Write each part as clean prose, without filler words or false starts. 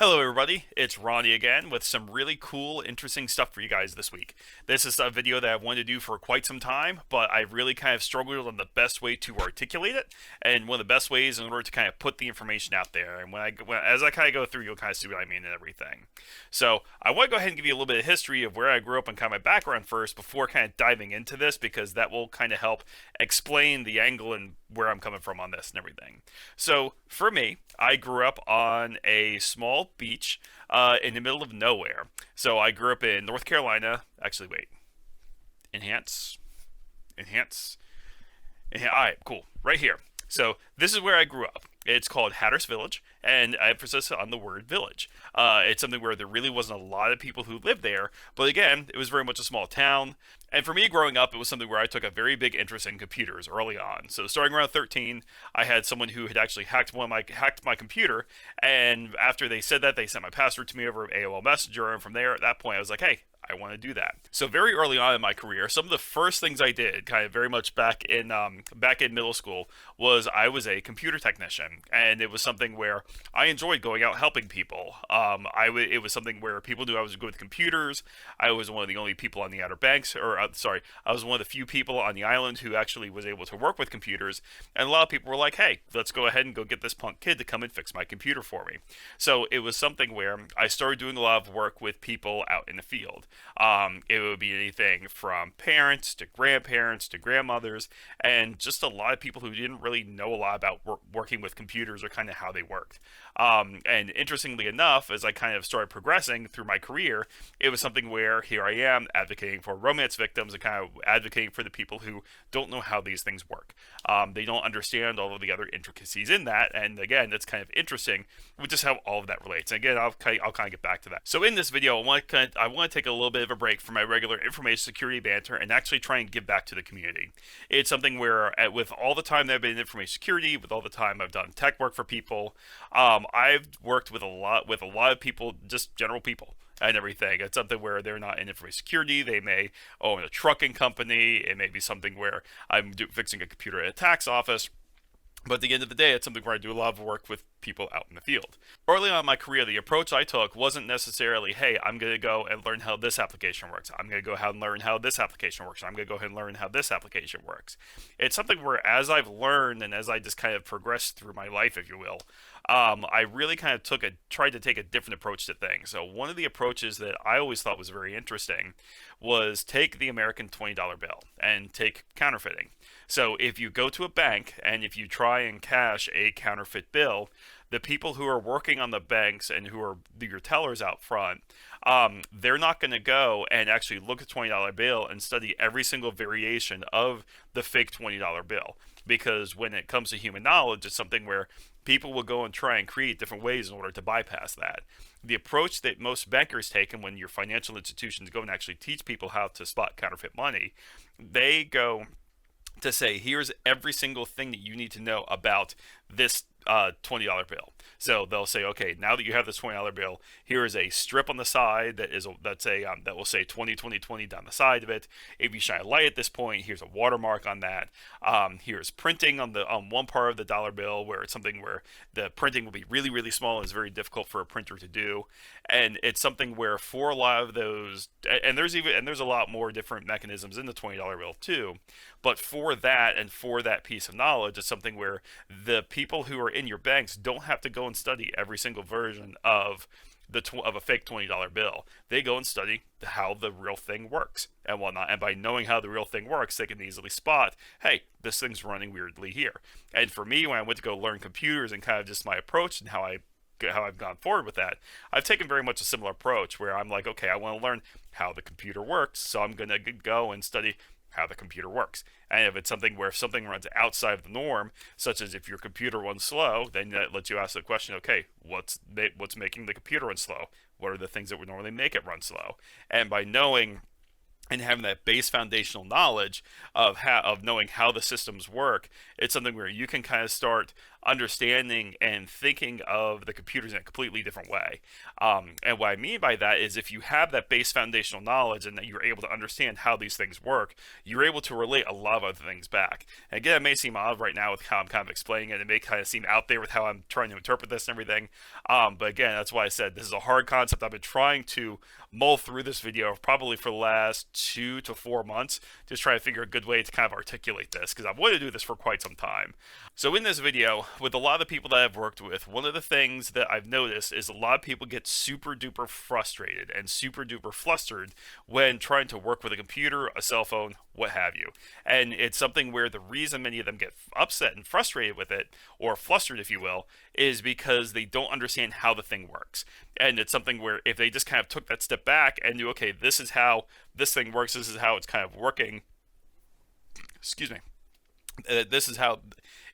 Hello, everybody. It's Ronnie again with some really cool, interesting stuff for you guys this week. This is a video that I've wanted to do for quite some time, but I really kind of struggled on the best way to articulate it, and one of the best ways in order to kind of put the information out there. And as I kind of go through, you'll kind of see what I mean and everything. So I want to go ahead and give you a little bit of history of where I grew up and kind of my background first before kind of diving into this, because that will kind of help explain the angle and where I'm coming from on this and everything. So for me, I grew up on a small beach in the middle of nowhere. So I grew up in North Carolina. Actually, wait. Enhance. Enhance. All right, cool. Right here. So this is where I grew up. It's called Hatteras Village, and I emphasis on the word village. It's something where there really wasn't a lot of people who lived there, but again, it was very much a small town. And for me growing up, it was something where I took a very big interest in computers early on. So starting around 13, I had someone who had actually hacked my computer, and after they said that, they sent my password to me over AOL Messenger, and from there, at that point, I was like, hey, I want to do that. So very early on in my career, some of the first things I did, kind of very much back in middle school, was I was a computer technician, and it was something where I enjoyed going out helping people. It was something where people knew I was good with computers. I was one of the only people on the Outer Banks, I was one of the few people on the island who actually was able to work with computers. And a lot of people were like, "Hey, let's go ahead and go get this punk kid to come and fix my computer for me." So it was something where I started doing a lot of work with people out in the field. It would be anything from parents to grandparents to grandmothers, and just a lot of people who didn't really know a lot about working with computers or kind of how they worked. And interestingly enough, as I kind of started progressing through my career, it was something where here I am advocating for romance victims and kind of advocating for the people who don't know how these things work. They don't understand all of the other intricacies in that, and again, that's kind of interesting with just how all of that relates. And again, I'll kind of get back to that. So in this video, I want to take a little bit of a break from my regular information security banter and actually try and give back to the community. It's something where, with all the time that I've been in information security, with all the time I've done tech work for people, I've worked with a lot of people, just general people and everything. It's something where they're not in information security. They may own a trucking company. It may be something where fixing a computer at a tax office. But at the end of the day, it's something where I do a lot of work with people out in the field. Early on in my career, the approach I took wasn't necessarily, hey, I'm going to go and learn how this application works. I'm going to go ahead and learn how this application works. I'm going to go ahead and learn how this application works. It's something where as I've learned and as I just kind of progressed through my life, if you will, I really kind of tried to take a different approach to things. So one of the approaches that I always thought was very interesting was take the American $20 bill and take counterfeiting. So if you go to a bank and if you try and cash a counterfeit bill, the people who are working on the banks and who are your tellers out front, they're not going to go and actually look at $20 bill and study every single variation of the fake $20 bill. Because when it comes to human knowledge, it's something where people will go and try and create different ways in order to bypass that. The approach that most bankers take, and when your financial institutions go and actually teach people how to spot counterfeit money, they go to say, here's every single thing that you need to know about this $20 bill. So they'll say, okay, now that you have this $20 bill, here is a strip on the side that will say 20 20 20 down the side of it. If you shine a light at this point, here's a watermark on that. Here's printing on one part of the dollar bill where it's something where the printing will be really really small and it's very difficult for a printer to do. And it's something where for a lot of those, and there's a lot more different mechanisms in the $20 bill too. But for that and for that piece of knowledge, it's something where the people who are in your banks don't have to go and study every single version of a fake $20 bill. They go and study how the real thing works and whatnot. And by knowing how the real thing works, they can easily spot, hey, this thing's running weirdly here. And for me, when I went to go learn computers and kind of just my approach and how I've gone forward with that, I've taken very much a similar approach where I'm like, okay, I want to learn how the computer works, so I'm going to go and study how the computer works. And if it's something where if something runs outside of the norm, such as if your computer runs slow, then that lets you ask the question, okay, what's making the computer run slow? What are the things that would normally make it run slow? And by knowing and having that base foundational knowledge of knowing how the systems work, it's something where you can kind of start understanding and thinking of the computers in a completely different way. And what I mean by that is if you have that base foundational knowledge and that you're able to understand how these things work, you're able to relate a lot of other things back. And again, it may seem odd right now with how I'm kind of explaining it. It may kind of seem out there with how I'm trying to interpret this and everything. But again, that's why I said this is a hard concept. I've been trying to mull through this video probably for the last 2 to 4 months, just trying to figure a good way to kind of articulate this, because I've wanted to do this for quite some time. So in this video, with a lot of the people that I've worked with, one of the things that I've noticed is a lot of people get super duper frustrated and super duper flustered when trying to work with a computer, a cell phone, what have you. And it's something where the reason many of them get upset and frustrated with it, or flustered if you will, is because they don't understand how the thing works. And it's something where if they just kind of took that step back and knew, okay, this is how this thing works, this is how it's kind of working, excuse me, this is how,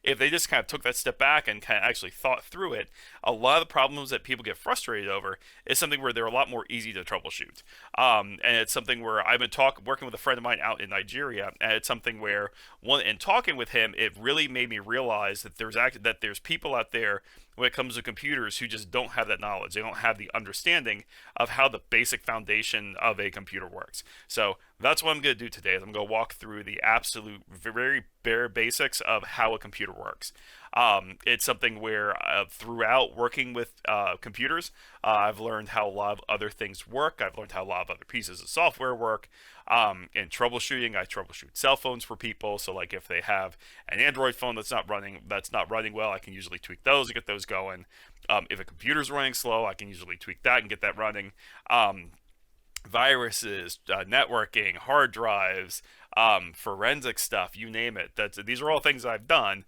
if they just kind of took that step back and kind of actually thought through it, a lot of the problems that people get frustrated over is something where they're a lot more easy to troubleshoot. And it's something where I've been working with a friend of mine out in Nigeria, and it's something where, in talking with him, it really made me realize that there's people out there when it comes to computers who just don't have that knowledge. They don't have the understanding of how the basic foundation of a computer works. So that's what I'm going to do today. Is I'm going to walk through the absolute, very bare basics of how a computer works. It's something where throughout working with computers, I've learned how a lot of other things work. I've learned how a lot of other pieces of software work. In troubleshooting, I troubleshoot cell phones for people. So like if they have an Android phone that's not running well, I can usually tweak those to get those going. If a computer's running slow, I can usually tweak that and get that running. Viruses, networking, hard drives, forensic stuff, you name it. These are all things I've done.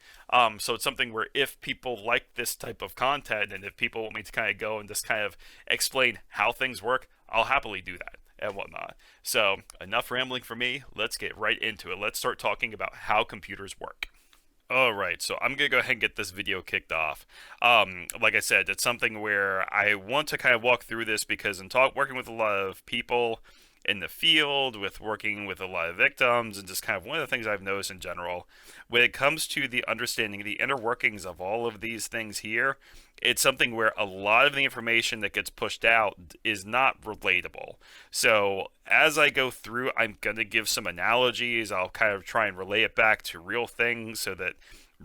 So it's something where if people like this type of content and if people want me to kind of go and just kind of explain how things work, I'll happily do that and whatnot. So enough rambling for me. Let's get right into it. Let's start talking about how computers work. Alright, so I'm going to go ahead and get this video kicked off. Like I said, it's something where I want to kind of walk through this because in working with a lot of people in the field, with working with a lot of victims, and just kind of one of the things I've noticed in general, when it comes to the understanding the inner workings of all of these things here, it's something where a lot of the information that gets pushed out is not relatable. So as I go through, I'm going to give some analogies. I'll kind of try and relay it back to real things so that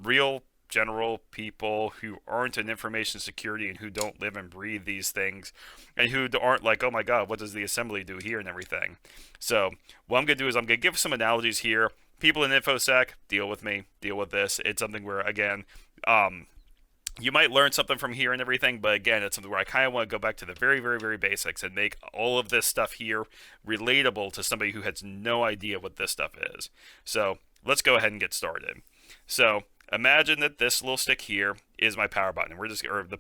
real general people who aren't in information security and who don't live and breathe these things and who aren't like, oh my god, what does the assembly do here and everything. So what I'm going to do is I'm going to give some analogies here. People in InfoSec, deal with me, deal with this. It's something where, again, you might learn something from here and everything, but again, it's something where I kind of want to go back to the very, very, very basics and make all of this stuff here relatable to somebody who has no idea what this stuff is. So let's go ahead and get started. So imagine that this little stick here is my power button, and we're just, or the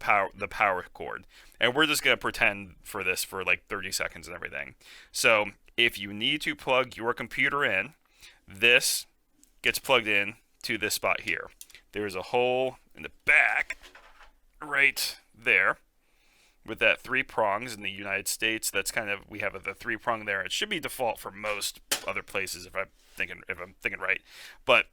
power cord, and we're just gonna pretend for this for like 30 seconds and everything. So if you need to plug your computer in, this gets plugged in to this spot here. There's a hole in the back right there with that 3 prongs. In the United States, that's kind of, we have the 3 prong there. It should be default for most other places if I'm thinking right, but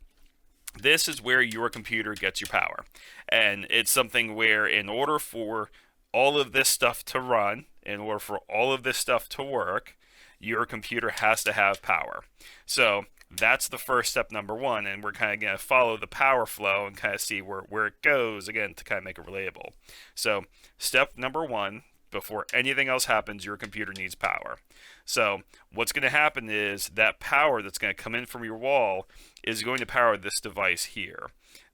this is where your computer gets your power. And it's something where in order for all of this stuff to run, in order for all of this stuff to work, your computer has to have power. So that's the first step, number one, and we're kind of going to follow the power flow and kind of see where it goes, again, to kind of make it relatable. So step number one, before anything else happens, your computer needs power. So what's going to happen is that power that's going to come in from your wall is going to power this device here.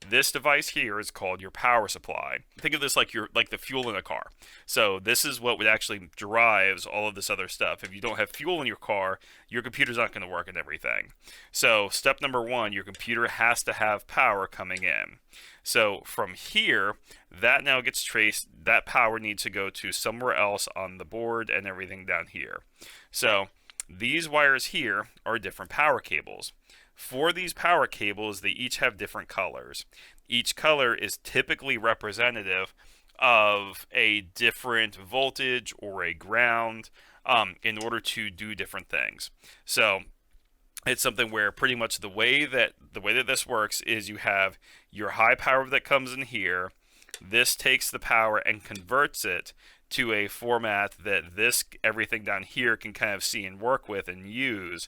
This device here is called your power supply. Think of this like the fuel in a car. So this is what would actually drives all of this other stuff. If you don't have fuel in your car, your computer's not going to work and everything. So step number one, your computer has to have power coming in. So from here, that now gets traced, that power needs to go to somewhere else on the board and everything down here. So these wires here are different power cables. For these power cables, they each have different colors. Each color is typically representative of a different voltage or a ground in order to do different things. So It's something where pretty much the way that this works is you have your high power that comes in here. This takes the power and converts it to a format that this everything down here can kind of see and work with and use.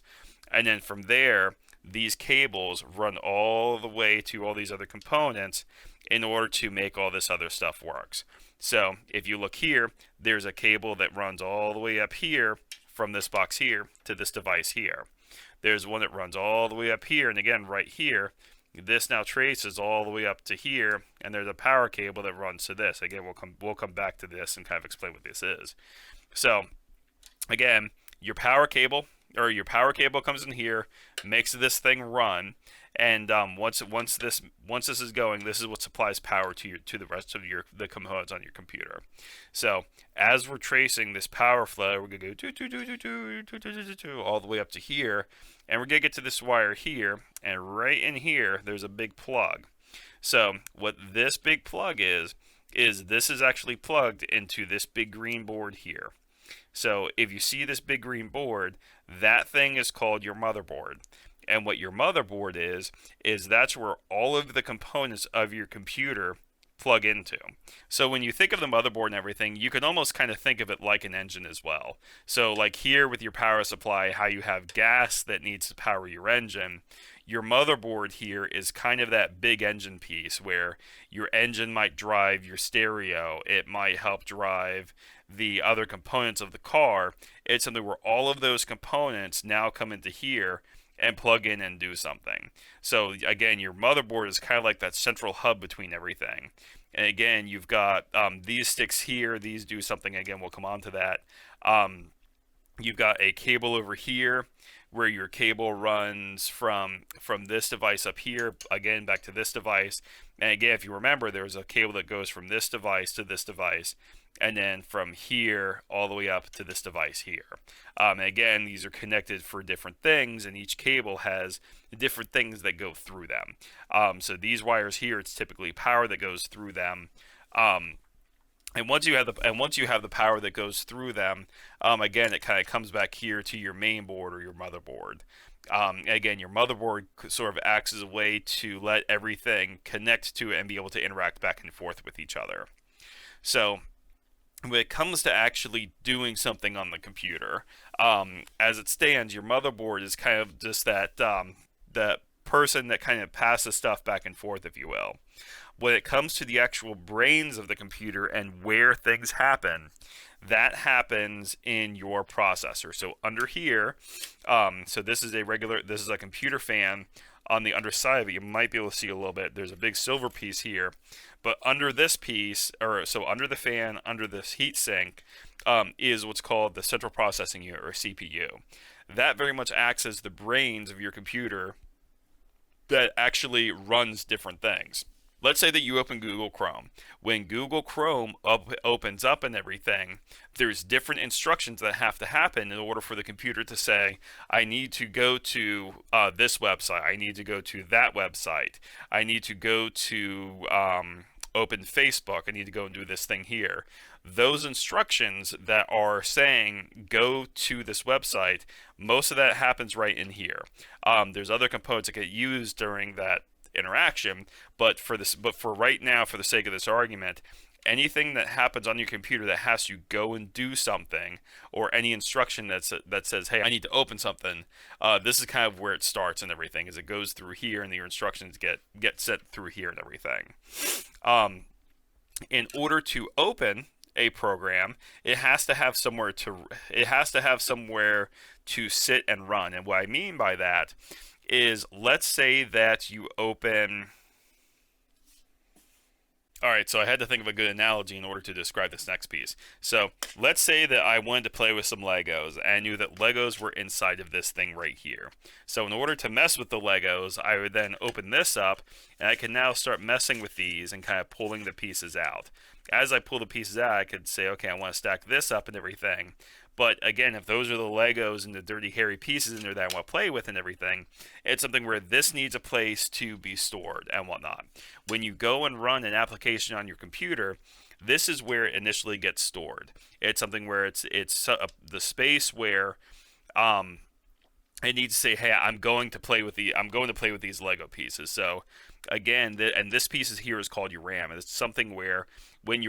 And then from there, these cables run all the way to all these other components in order to make all this other stuff works. So if you look here, there's a cable that runs all the way up here from this box here to this device here. There's one that runs all the way up here, and again, right here, this now traces all the way up to here, and there's a power cable that runs to this. Again, we'll come back to this and kind of explain what this is. So, again, your power cable comes in here, makes this thing run, and once this is going, this is what supplies power to the rest of the components on your computer. So as we're tracing this power flow, we're gonna go all the way up to here, and we're gonna get to this wire here, and right in here there's a big plug. So what this big plug is this is actually plugged into this big green board here. So if you see this big green board, that thing is called your motherboard. And what your motherboard is that's where all of the components of your computer plug into. So when you think of the motherboard and everything, you can almost kind of think of it like an engine as well. So like here with your power supply, how you have gas that needs to power your engine, your motherboard here is kind of that big engine piece where your engine might drive your stereo, it might help drive the other components of the car. It's something where all of those components now come into here and plug in and do something. So again, your motherboard is kind of like that central hub between everything. And again, you've got these sticks here, these do something. Again, we'll come on to that. You've got a cable over here where your cable runs from this device up here, again, back to this device. And again, if you remember, there's a cable that goes from this device to this device, and then from here all the way up to this device here. And again, these are connected for different things, and each cable has different things that go through them. So these wires here, it's typically power that goes through them. And once you have the power that goes through them, again, it kind of comes back here to your main board or your motherboard. Again, your motherboard sort of acts as a way to let everything connect to it and be able to interact back and forth with each other. So when it comes to actually doing something on the computer, as it stands, your motherboard is kind of just that person that kind of passes stuff back and forth, if you will. When it comes to the actual brains of the computer and where things happen, that happens in your processor. So under here, so this is a computer fan. On the underside of it, you might be able to see a little bit. There's a big silver piece here, but under this piece, so under the fan, under this heat sink, is what's called the central processing unit, or CPU. That very much acts as the brains of your computer that actually runs different things. Let's say that you open Google Chrome. When Google Chrome opens up and everything, there's different instructions that have to happen in order for the computer to say, I need to go to this website, I need to go to that website, I need to go to open Facebook, I need to go and do this thing here. Those instructions that are saying go to this website, most of that happens right in here. There's other components that get used during that interaction, but for right now, for the sake of this argument, anything that happens on your computer that has you go and do something, or any instruction that says, hey, I need to open something, this is kind of where it starts and everything, as it goes through here and your instructions get set through here and everything. In order to open a program, it has to have somewhere to sit and run. And what I mean by that is, let's say that you open... Alright, so I had to think of a good analogy in order to describe this next piece. So let's say that I wanted to play with some Legos, and I knew that Legos were inside of this thing right here. So in order to mess with the Legos, I would then open this up, and I can now start messing with these and kind of pulling the pieces out. As I pull the pieces out, I could say, okay, I want to stack this up and everything. But again, if those are the Legos and the dirty, hairy pieces in there that I want to play with and everything, it's something where this needs a place to be stored and whatnot. When you go and run an application on your computer, this is where it initially gets stored. It's something where it's the space where it needs to say, "Hey, I'm going to play with these Lego pieces." So again, and this piece is here is called your RAM. And it's something where when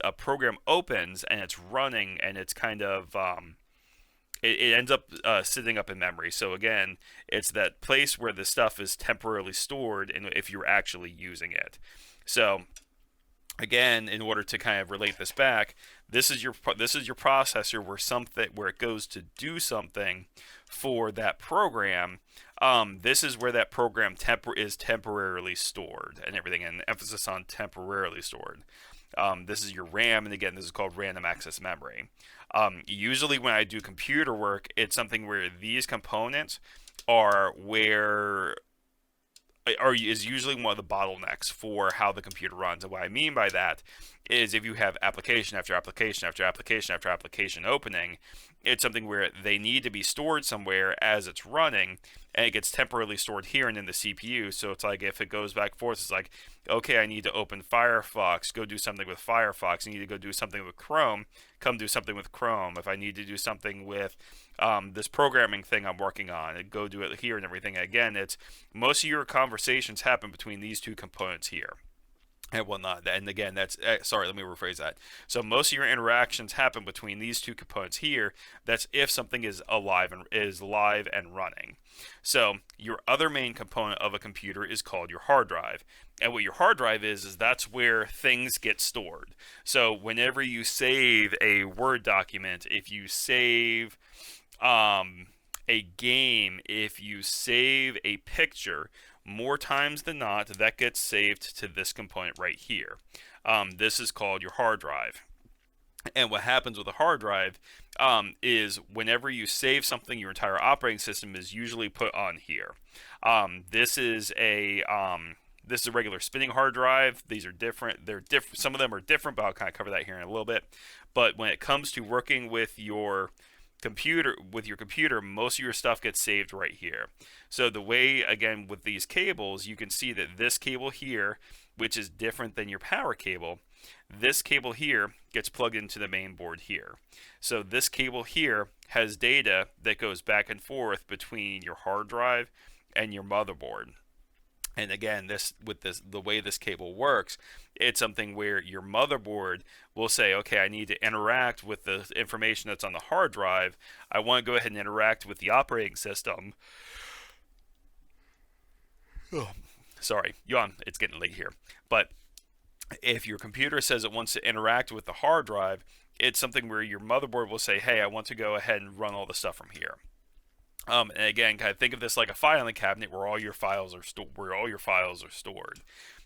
a program opens and it's running and it's kind of it ends up sitting up in memory. So again, it's that place where the stuff is temporarily stored, and if you're actually using it. So again, in order to kind of relate this back, this is your processor where it goes to do something for that program. This is where that program is temporarily stored and everything, and emphasis on temporarily stored. This is your RAM, and again, this is called random access memory. Usually, when I do computer work, it's something where these components are where is usually one of the bottlenecks for how the computer runs. And what I mean by that is if you have application after application after application after application opening, it's something where they need to be stored somewhere as it's running, and it gets temporarily stored here and in the CPU. So it's like if it goes back and forth, it's like, okay, I need to open Firefox, go do something with Firefox. I need to go do something with Chrome, come do something with Chrome. If I need to do something with this programming thing I'm working on, go do it here and everything. Again, it's most of your conversations happen between these two components here and whatnot. And again, that's sorry, let me rephrase that. So most of your interactions happen between these two components here. That's if something is live and running. So your other main component of a computer is called your hard drive. And what your hard drive is that's where things get stored. So whenever you save a Word document, if you save a game, if you save a picture, more times than not, that gets saved to this component right here. This is called your hard drive. And what happens with a hard drive is whenever you save something, your entire operating system is usually put on here. This is a regular spinning hard drive. These are different. They're different. Some of them are different, but I'll kind of cover that here in a little bit. But when it comes to working with your computer, most of your stuff gets saved right here. So the way, again, with these cables, you can see that this cable here, which is different than your power cable, this cable here gets plugged into the main board here. So this cable here has data that goes back and forth between your hard drive and your motherboard. And again, the way this cable works, it's something where your motherboard will say, okay, I need to interact with the information that's on the hard drive. I want to go ahead and interact with the operating system. Oh, sorry, yawn. It's getting late here. But if your computer says it wants to interact with the hard drive, it's something where your motherboard will say, hey, I want to go ahead and run all the stuff from here. And again, kind of think of this like a filing cabinet where all your files are stored.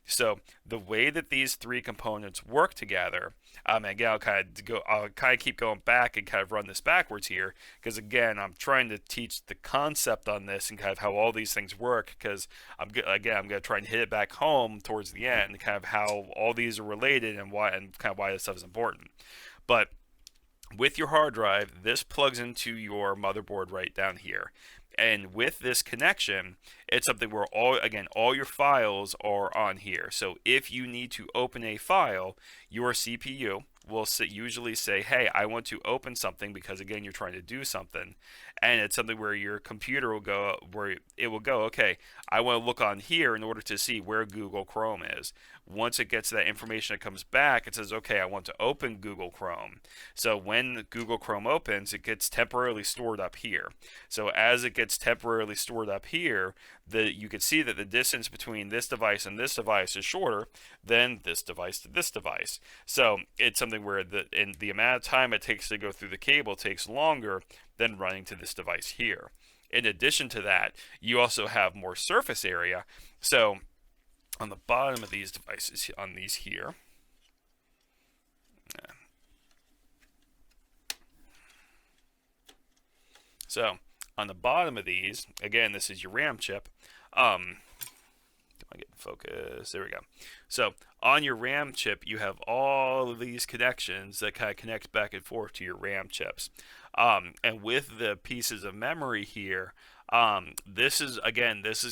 So the way that these three components work together, again, I'll kind of keep going back and kind of run this backwards here, because again, I'm trying to teach the concept on this and kind of how all these things work. Because I'm going to try and hit it back home towards the end, kind of how all these are related and kind of why this stuff is important. But with your hard drive, this plugs into your motherboard right down here. And with this connection, it's something where all your files are on here. So if you need to open a file, your CPU will usually say, hey, I want to open something, because again, you're trying to do something. And it's something where your computer will go, okay, I want to look on here in order to see where Google Chrome is. Once it gets that information, it comes back, it says, okay, I want to open Google Chrome. So when Google Chrome opens, it gets temporarily stored up here. So as it gets temporarily stored up here, you can see that the distance between this device and this device is shorter than this device to this device. So it's something where the amount of time it takes to go through the cable takes longer than running to this device here. In addition to that, you also have more surface area. So on the bottom of these devices, on these here, so on the bottom of these, again, this is your RAM chip. I get focus? There we go. So on your RAM chip, you have all of these connections that kind of connect back and forth to your RAM chips. And with the pieces of memory here, this is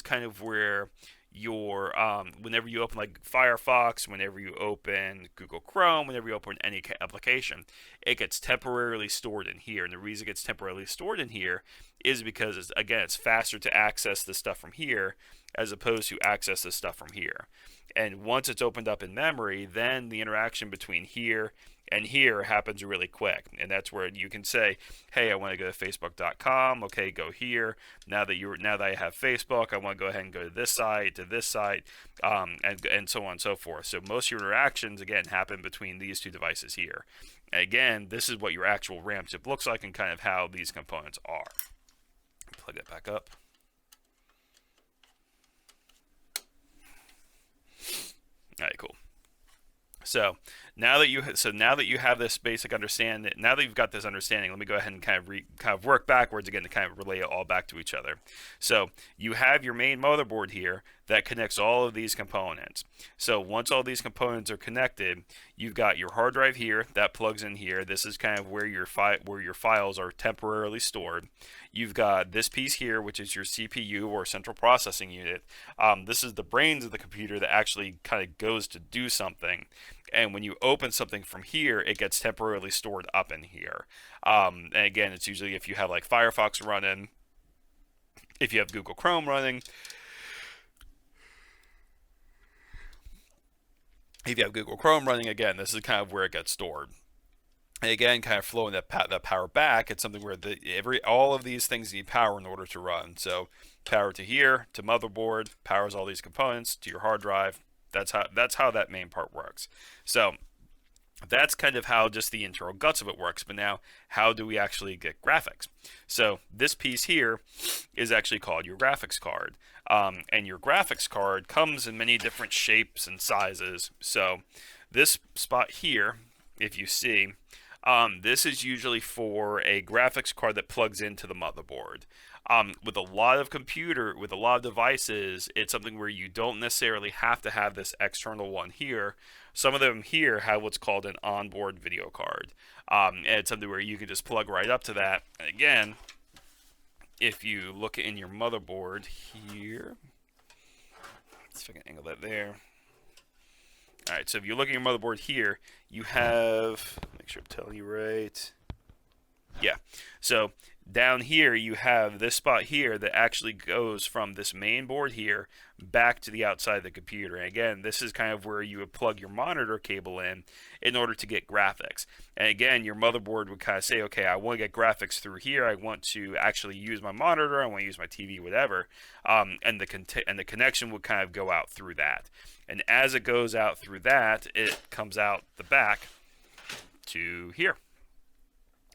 kind of where your whenever you open like Firefox, whenever you open Google Chrome, whenever you open any application, it gets temporarily stored in here. And the reason it gets temporarily stored in here is because it's faster to access this stuff from here as opposed to access this stuff from here. And once it's opened up in memory, then the interaction between here and here happens really quick. And that's where you can say, hey, I want to go to facebook.com. Okay, go here. Now that I have Facebook, I want to go ahead and go to this site, and so on and so forth. So most of your interactions, again, happen between these two devices here. And again, this is what your actual RAM chip looks like and kind of how these components are. Plug that back up. All right, cool. So now that you have this basic understanding, now that you've got this understanding, let me go ahead and kind of work backwards again to kind of relay it all back to each other. So you have your main motherboard here that connects all of these components. So once all these components are connected, you've got your hard drive here that plugs in here. This is kind of where your files are temporarily stored. You've got this piece here, which is your CPU or central processing unit. This is the brains of the computer that actually kind of goes to do something. And when you open something from here, it gets temporarily stored up in here. And again, it's usually if you have like Firefox running, if you have Google Chrome running, again, this is kind of where it gets stored. And again, kind of flowing that power back, it's something where all of these things need power in order to run. So power to here, to motherboard, powers all these components, to your hard drive. That's how that main part works. So that's kind of how just the internal guts of it works. But now, how do we actually get graphics? So this piece here is actually called your graphics card. And your graphics card comes in many different shapes and sizes. So this spot here, if you see, this is usually for a graphics card that plugs into the motherboard. With a lot of devices, it's something where you don't necessarily have to have this external one here. Some of them here have what's called an onboard video card. And it's something where you can just plug right up to that. And again, if you look in your motherboard here, let's see if I can angle that there. All right, so if you look at your motherboard here, you have, make sure I'm telling you right. Yeah, so down here you have this spot here that actually goes from this main board here back to the outside of the computer. And again, this is kind of where you would plug your monitor cable in order to get graphics. And again, your motherboard would kind of say, okay, I want to get graphics through here. I want to actually use my monitor. I want to use my TV, whatever. And the connection would kind of go out through that. And as it goes out through that, it comes out the back to here.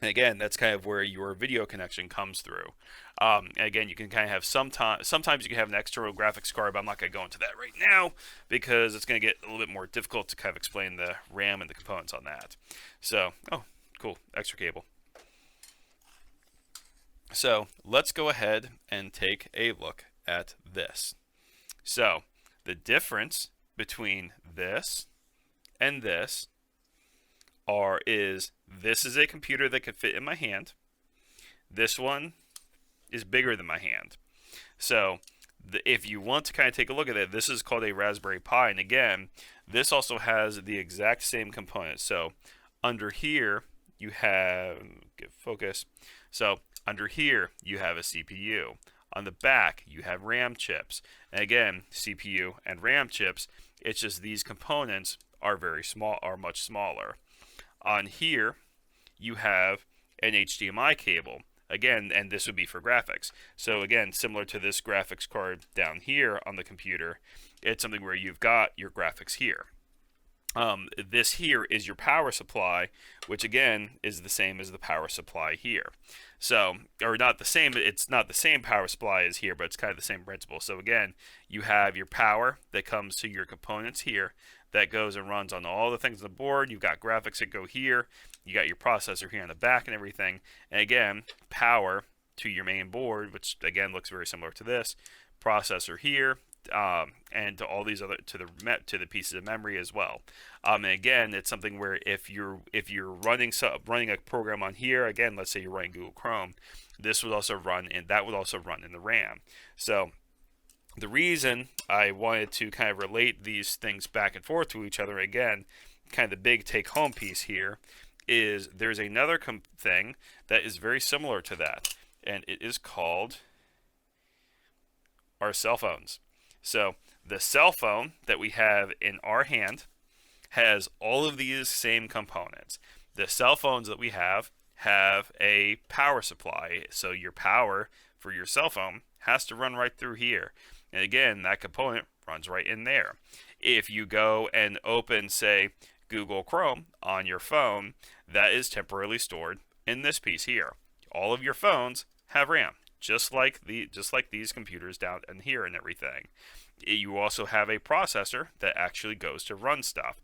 And again, that's kind of where your video connection comes through. And again, you can kind of have sometimes you can have an external graphics card, but I'm not going to go into that right now because it's going to get a little bit more difficult to kind of explain the RAM and the components on that. So, oh, cool, extra cable. So let's go ahead and take a look at this. So the difference between this and this is this is a computer that can fit in my hand. This one is bigger than my hand. So if you want to kind of take a look at it, this is called a Raspberry Pi. And again, this also has the exact same components. So under here, you have, get focus. So under here, you have a CPU. On the back, you have RAM chips. And again, CPU and RAM chips, it's just these components are much smaller. On here, you have an HDMI cable. Again, and this would be for graphics. So again, similar to this graphics card down here on the computer, it's something where you've got your graphics here. This here is your power supply, which again is the same as the power supply here. So, or not the same, it's not the same power supply as here, but it's kind of the same principle. So again, you have your power that comes to your components here that goes and runs on all the things on the board. You've got graphics that go here. You got your processor here on the back and everything. And again, power to your main board, which again looks very similar to this. Processor here, and to all these other to the pieces of memory as well. And again, it's something where if you're running a program on here, again, let's say you're running Google Chrome, this would also run in the RAM. So The reason I wanted to kind of relate these things back and forth to each other, again, kind of the big take-home piece here, is there's another thing that is very similar to that, and it is called our cell phones. So the cell phone that we have in our hand has all of these same components. The cell phones that we have a power supply, so your power for your cell phone has to run right through here. And again, that component runs right in there. If you go and open, say, Google Chrome on your phone, that is temporarily stored in this piece here. All of your phones have RAM, just like these computers down in here and everything. You also have a processor that actually goes to run stuff.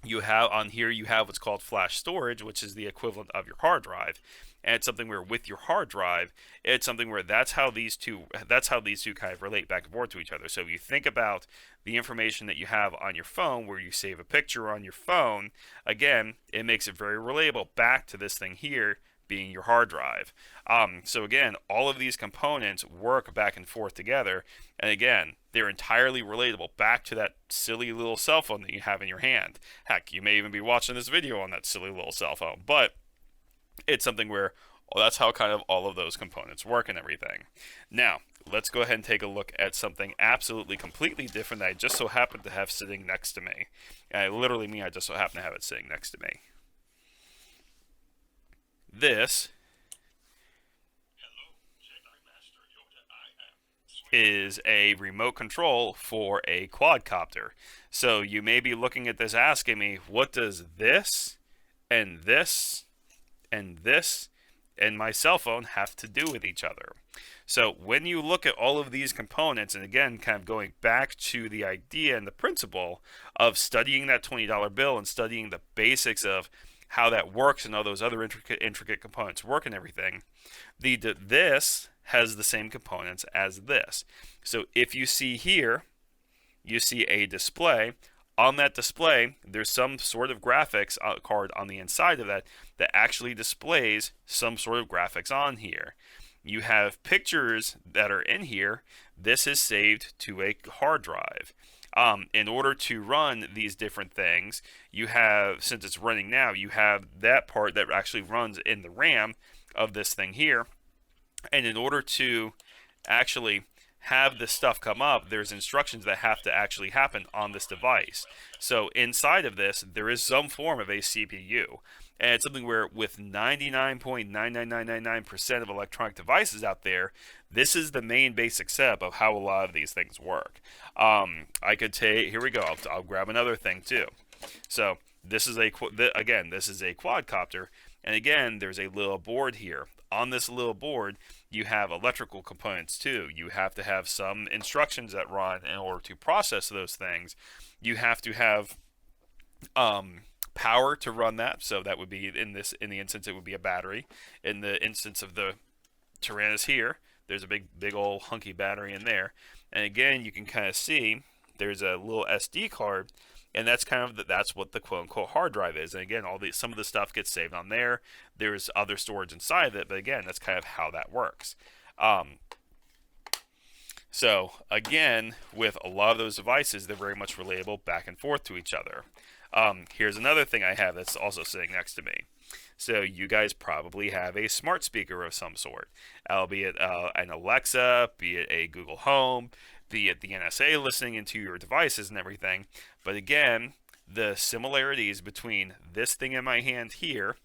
You have on here, you have what's called flash storage, which is the equivalent of your hard drive. And it's something where with your hard drive, it's something where that's how these two kind of relate back and forth to each other. So if you think about the information that you have on your phone, where you save a picture on your phone, again, it makes it very relatable back to this thing here being your hard drive. So again, all of these components work back and forth together, and again, they're entirely relatable back to that silly little cell phone that you have in your hand. Heck, you may even be watching this video on that silly little cell phone, but it's something where, well, that's how kind of all of those components work and everything. Now, let's go ahead and take a look at something absolutely completely different that I just so happen to have sitting next to me. And I literally mean I just so happen to have it sitting next to me. This is a remote control for a quadcopter. So you may be looking at this asking me, what does this and this and this and my cell phone have to do with each other? So when you look at all of these components, and again, kind of going back to the idea and the principle of studying that $20 bill and studying the basics of how that works and all those other intricate components work and everything, this has the same components as this. So if you see here, you see a display. On that display, there's some sort of graphics card on the inside of that actually displays some sort of graphics on here. You have pictures that are in here. This is saved to a hard drive. In order to run these different things, you have, since it's running now, you have that part that actually runs in the RAM of this thing here. And in order to actually have this stuff come up, there's instructions that have to actually happen on this device. So inside of this, there is some form of a CPU. And it's something where with 99.99999% of electronic devices out there, this is the main basic setup of how a lot of these things work. I could take, here we go, I'll grab another thing too. So this is again, this is a quadcopter. And again, there's a little board here. On this little board, you have electrical components too. You have to have some instructions that run in order to process those things. You have to have power to run that. So that would be in the instance, it would be a battery. In the instance of the Tyrannus here, there's a big old hunky battery in there. And again, you can kind of see there's a little SD card. And that's kind of that's what the quote-unquote hard drive is. And again, some of the stuff gets saved on there. There's other storage inside of it, but again, that's kind of how that works. So again, with a lot of those devices, they're very much relatable back and forth to each other. Here's another thing I have that's also sitting next to me. So you guys probably have a smart speaker of some sort, albeit an Alexa, be it a Google Home, be it the NSA listening into your devices and everything. But again, the similarities between this thing in my hand here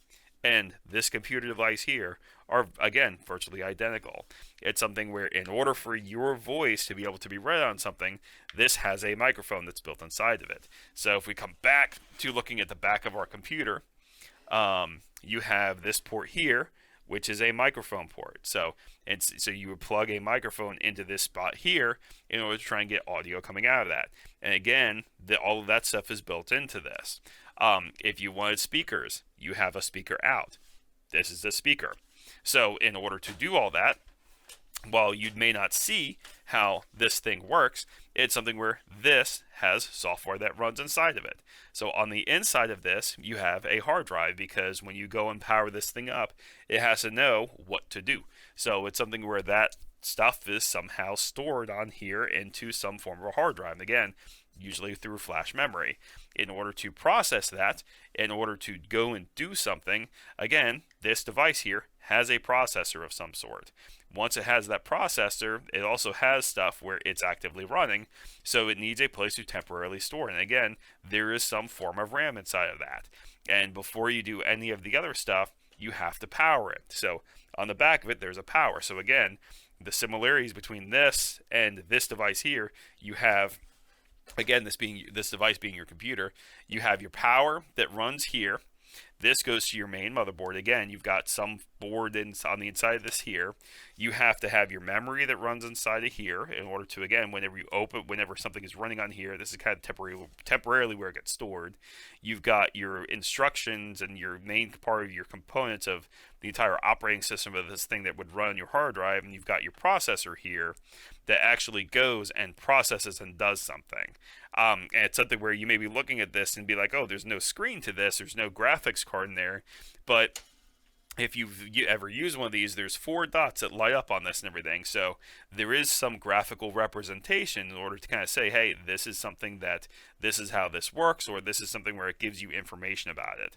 and this computer device here are, again, virtually identical. It's something where in order for your voice to be able to be read on something, this has a microphone that's built inside of it. So if we come back to looking at the back of our computer, you have this port here, which is a microphone port. So you would plug a microphone into this spot here in order to try and get audio coming out of that. And again, all of that stuff is built into this. If you wanted speakers, you have a speaker out. This is the speaker. So in order to do all that, while you may not see how this thing works, it's something where this has software that runs inside of it. So on the inside of this, you have a hard drive, because when you go and power this thing up, it has to know what to do. So it's something where that stuff is somehow stored on here into some form of a hard drive. And again, usually through flash memory. In order to process that, in order to go and do something, again, this device here has a processor of some sort. Once it has that processor, it also has stuff where it's actively running, so it needs a place to temporarily store. And again, there is some form of RAM inside of that. And before you do any of the other stuff, you have to power it. So on the back of it, there's a power. So again, the similarities between this and this device here, you have, again, this device being your computer, you have your power that runs here. This goes to your main motherboard. Again, you've got some board on the inside of this here. You have to have your memory that runs inside of here in order to, again, whenever something is running on here, this is kind of temporarily where it gets stored. You've got your instructions and your main part of your components of the entire operating system of this thing that would run your hard drive, and you've got your processor here that actually goes and processes and does something. And it's something where you may be looking at this and be like, oh, there's no screen to this, there's no graphics card in there. But if you ever use one of these, there's 4 dots that light up on this and everything. So there is some graphical representation in order to kind of say, hey, this is something that, this is how this works, or this is something where it gives you information about it.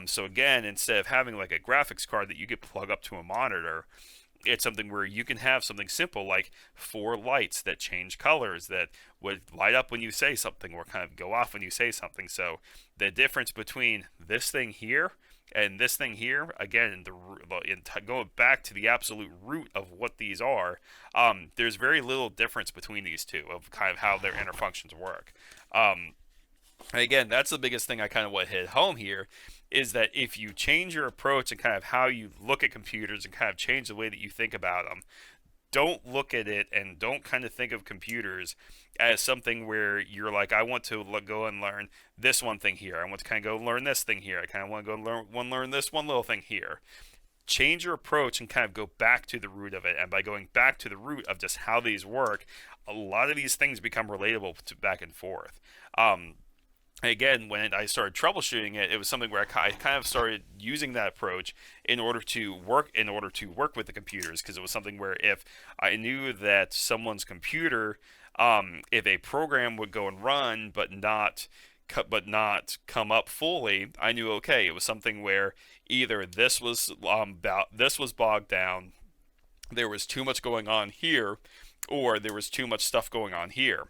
So again, instead of having like a graphics card that you could plug up to a monitor, it's something where you can have something simple like 4 lights that change colors that would light up when you say something or kind of go off when you say something. So the difference between this thing here and this thing here, again, going back to the absolute root of what these are, there's very little difference between these two of kind of how their inner functions work. Again, that's the biggest thing I kind of want to hit home here, is that if you change your approach and kind of how you look at computers and kind of change the way that you think about them, don't look at it and don't kind of think of computers as something where you're like, I want to go and learn this one thing here. I want to kind of go learn this thing here. I kind of want to go learn this one little thing here. Change your approach and kind of go back to the root of it. And by going back to the root of just how these work, a lot of these things become relatable to back and forth. Again, when I started troubleshooting it, it was something where I kind of started using that approach in order to work with the computers, because it was something where if I knew that someone's computer, if a program would go and run but not come up fully, I knew, okay, it was something where either this was bogged down, there was too much going on here, or there was too much stuff going on here.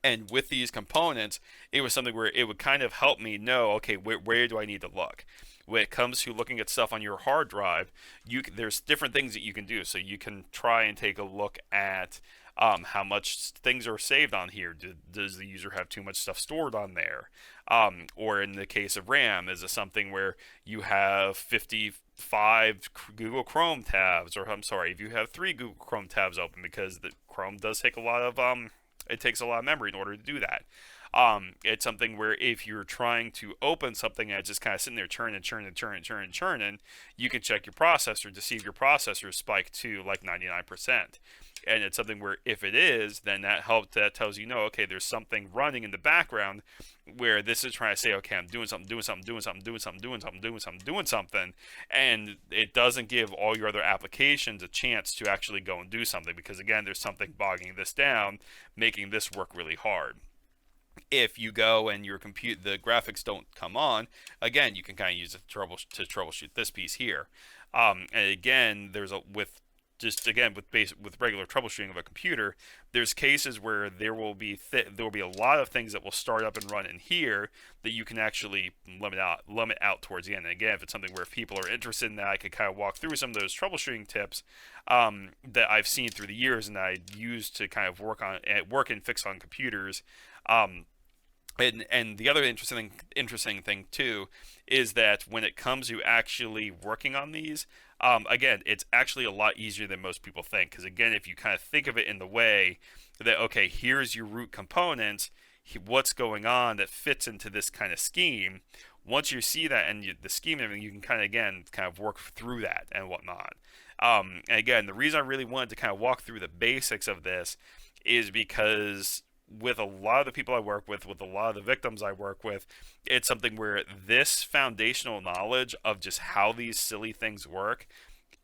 And with these components, it was something where it would kind of help me know, okay, where do I need to look? When it comes to looking at stuff on your hard drive, there's different things that you can do. So you can try and take a look at how much things are saved on here. Does the user have too much stuff stored on there? Or in the case of RAM, is it something where you have 55 Google Chrome tabs? Or I'm sorry, if you have 3 Google Chrome tabs open, because the Chrome does take a lot of it takes a lot of memory in order to do that. It's something where if you're trying to open something and it's just kind of sitting there churning, you can check your processor to see if your processor is spiked to like 99%. And it's something where if it is, then that tells you, no, okay, there's something running in the background where this is trying to say, okay, I'm doing something, and it doesn't give all your other applications a chance to actually go and do something, because again, there's something bogging this down, making this work really hard. If you go and the graphics don't come on, again, you can kind of use it to troubleshoot this piece here. And again, with regular troubleshooting of a computer, there's cases where there will be a lot of things that will start up and run in here that you can actually limit out towards the end. And again, if it's something where if people are interested in that, I could kind of walk through some of those troubleshooting tips that I've seen through the years and I use to kind of work and fix on computers. And the other interesting thing too is that when it comes to actually working on these, again, it's actually a lot easier than most people think. Because again, if you kind of think of it in the way that, okay, here's your root components, what's going on that fits into this kind of scheme. Once you see that and the scheme and everything, you can kind of work through that and whatnot. And again, the reason I really wanted to kind of walk through the basics of this is because with a lot of the people I work with a lot of the victims I work with, it's something where this foundational knowledge of just how these silly things work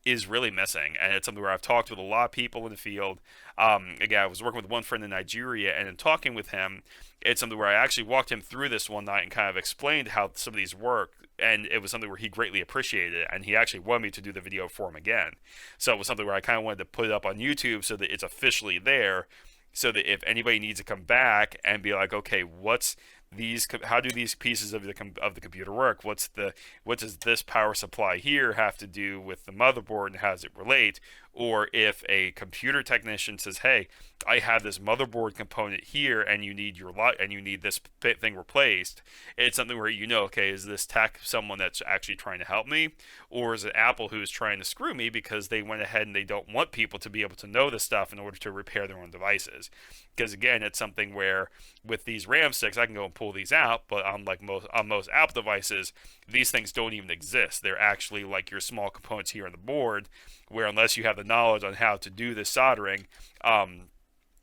is really missing, and it's something where I've talked with a lot of people in the field. Again, I was working with one friend in Nigeria, and in talking with him, it's something where I actually walked him through this one night and kind of explained how some of these work, and it was something where he greatly appreciated it, and he actually wanted me to do the video for him again. So it was something where I kind of wanted to put it up on YouTube so that it's officially there, so that if anybody needs to come back and be like, okay, how do these pieces of the computer work? What does this power supply here have to do with the motherboard, and how does it relate? Or if a computer technician says, hey, I have this motherboard component here, and you need this thing replaced, it's something where okay, is this tech someone that's actually trying to help me, or is it Apple who is trying to screw me because they went ahead and they don't want people to be able to know this stuff in order to repair their own devices? Because again, it's something where with these RAM sticks, I can go and pull these out, but on most Apple devices, these things don't even exist. They're actually like your small components here on the board, where unless you have the knowledge on how to do this soldering,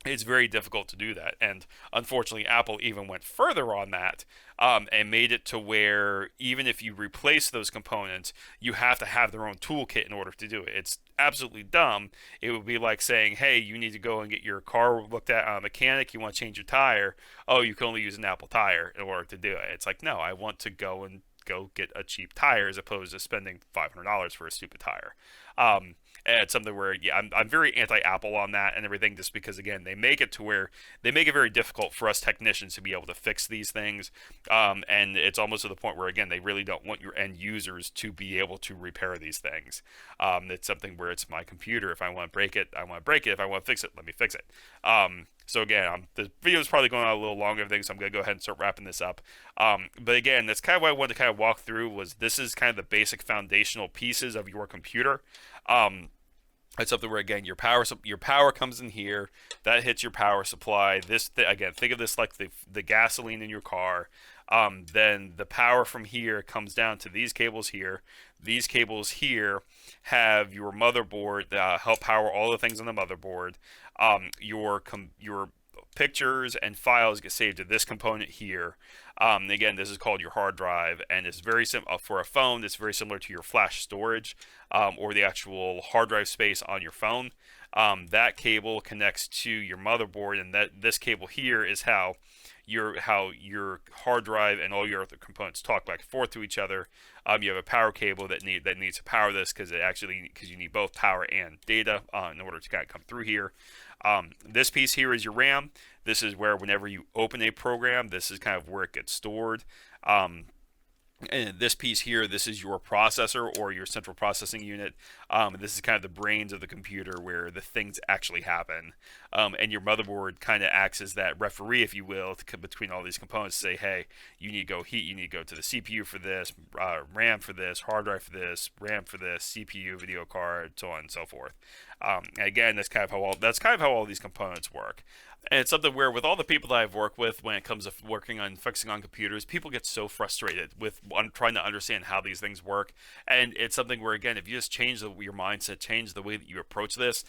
it's very difficult to do that. And unfortunately, Apple even went further on that, and made it to where even if you replace those components, you have to have their own toolkit in order to do it. It's absolutely dumb. It would be like saying, hey, you need to go and get your car looked at on a mechanic, you want to change your tire. Oh, you can only use an Apple tire in order to do it. It's like, no, I want to go get a cheap tire as opposed to spending $500 for a stupid tire. And it's something where, yeah, I'm very anti-Apple on that and everything, just because, again, they make it very difficult for us technicians to be able to fix these things. And it's almost to the point where, again, they really don't want your end users to be able to repair these things. It's something where it's my computer. If I want to break it, I want to break it. If I want to fix it, let me fix it. So again, the video is probably going on a little longer and everything, so I'm going to go ahead and start wrapping this up. But again, that's kind of what I wanted to kind of walk through. This is kind of the basic foundational pieces of your computer. It's something where, again, your power comes in here, that hits your power supply. Again, think of this like the gasoline in your car. Then the power from here comes down to these cables here. These cables here have your motherboard help power all the things on the motherboard. Your pictures and files get saved to this component here. Again, this is called your hard drive, and it's very simple for a phone. It's very similar to your flash storage, or the actual hard drive space on your phone. That cable connects to your motherboard, and this cable here is how your hard drive and all your other components talk back and forth to each other. You have a power cable that needs to power this because you need both power and data in order to kind of come through here. This piece here is your RAM. This is where whenever you open a program, this is kind of where it gets stored. And this piece here, this is your processor or your central processing unit. This is kind of the brains of the computer where the things actually happen. And your motherboard kind of acts as that referee, if you will, between all these components to say, hey, you need to go to the CPU for this, RAM for this, hard drive for this, RAM for this, CPU, video card, so on and so forth. Again, that's kind of how all these components work. And it's something where, with all the people that I've worked with when it comes to working on fixing on computers, people get so frustrated with trying to understand how these things work. And it's something where, again, if you just change your mindset, change the way that you approach this,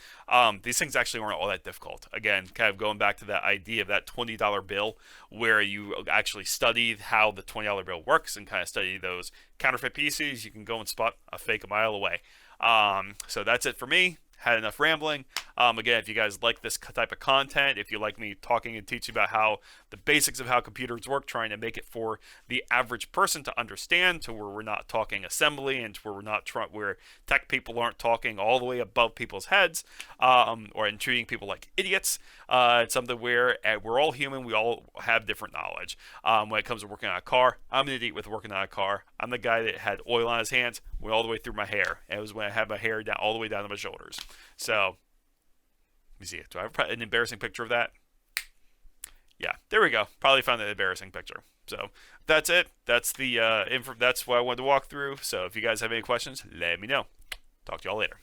these things actually aren't all that difficult. Again, kind of going back to that idea of that $20 bill, where you actually study how the $20 bill works and kind of study those counterfeit pieces, you can go and spot a fake a mile away. So that's it for me. Had enough rambling. Again, if you guys like this type of content, if you like me talking and teaching about how the basics of how computers work, trying to make it for the average person to understand, to where we're not talking assembly, and to where we're not where tech people aren't talking all the way above people's heads, or treating people like idiots. It's something where we're all human. We all have different knowledge. When it comes to working on a car, I'm an idiot with working on a car. I'm the guy that had oil on his hands, went all the way through my hair. It was when I had my hair down all the way down to my shoulders. So, let me see. Do I have an embarrassing picture of that? Yeah, there we go. Probably found an embarrassing picture. So that's it. That's that's what I wanted to walk through. So if you guys have any questions, let me know. Talk to y'all later.